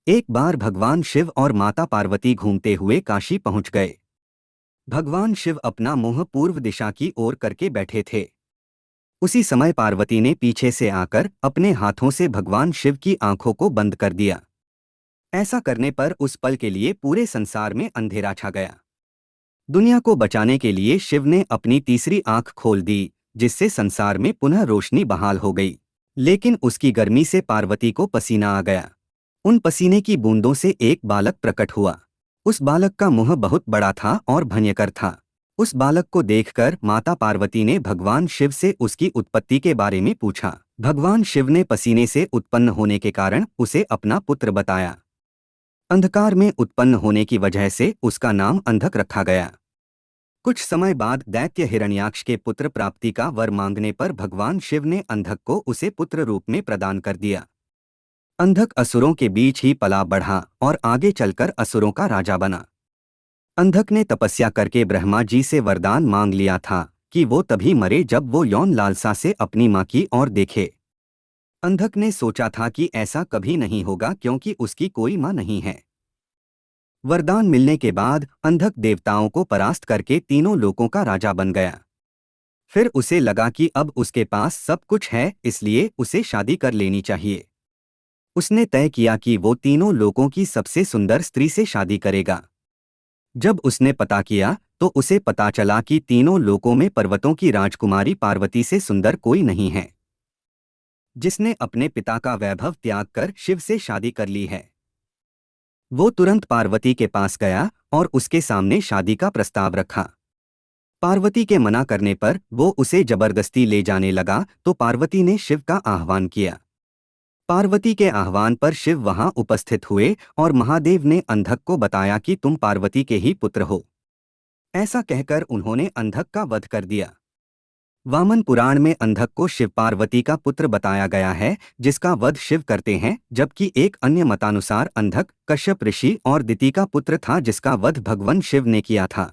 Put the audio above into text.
एक बार भगवान शिव और माता पार्वती घूमते हुए काशी पहुंच गए। भगवान शिव अपना मुंह पूर्व दिशा की ओर करके बैठे थे। उसी समय पार्वती ने पीछे से आकर अपने हाथों से भगवान शिव की आंखों को बंद कर दिया। ऐसा करने पर उस पल के लिए पूरे संसार में अंधेरा छा गया। दुनिया को बचाने के लिए शिव ने अपनी तीसरी आंख खोल दी, जिससे संसार में पुनः रोशनी बहाल हो गई। लेकिन उसकी गर्मी से पार्वती को पसीना आ गया। उन पसीने की बूंदों से एक बालक प्रकट हुआ। उस बालक का मुंह बहुत बड़ा था और भयंकर था। उस बालक को देखकर माता पार्वती ने भगवान शिव से उसकी उत्पत्ति के बारे में पूछा। भगवान शिव ने पसीने से उत्पन्न होने के कारण उसे अपना पुत्र बताया। अंधकार में उत्पन्न होने की वजह से उसका नाम अंधक रखा गया। कुछ समय बाद दैत्य हिरण्याक्ष के पुत्र प्राप्ति का वर मांगने पर भगवान शिव ने अंधक को उसे पुत्र रूप में प्रदान कर दिया। अंधक असुरों के बीच ही पला बढ़ा और आगे चलकर असुरों का राजा बना। अंधक ने तपस्या करके ब्रह्मा जी से वरदान मांग लिया था कि वो तभी मरे जब वो यौन लालसा से अपनी मां की ओर देखे। अंधक ने सोचा था कि ऐसा कभी नहीं होगा क्योंकि उसकी कोई मां नहीं है। वरदान मिलने के बाद अंधक देवताओं को परास्त करके तीनों लोकों का राजा बन गया। फिर उसे लगा कि अब उसके पास सब कुछ है, इसलिए उसे शादी कर लेनी चाहिए। उसने तय किया कि वो तीनों लोकों की सबसे सुंदर स्त्री से शादी करेगा। जब उसने पता किया तो उसे पता चला कि तीनों लोकों में पर्वतों की राजकुमारी पार्वती से सुंदर कोई नहीं है, जिसने अपने पिता का वैभव त्याग कर शिव से शादी कर ली है। वो तुरंत पार्वती के पास गया और उसके सामने शादी का प्रस्ताव रखा। पार्वती के मना करने पर वो उसे जबरदस्ती ले जाने लगा तो पार्वती ने शिव का आह्वान किया। पार्वती के आह्वान पर शिव वहां उपस्थित हुए और महादेव ने अंधक को बताया कि तुम पार्वती के ही पुत्र हो। ऐसा कहकर उन्होंने अंधक का वध कर दिया। वामन पुराण में अंधक को शिव पार्वती का पुत्र बताया गया है, जिसका वध शिव करते हैं, जबकि एक अन्य मतानुसार अंधक कश्यप ऋषि और दिति का पुत्र था, जिसका वध भगवान शिव ने किया था।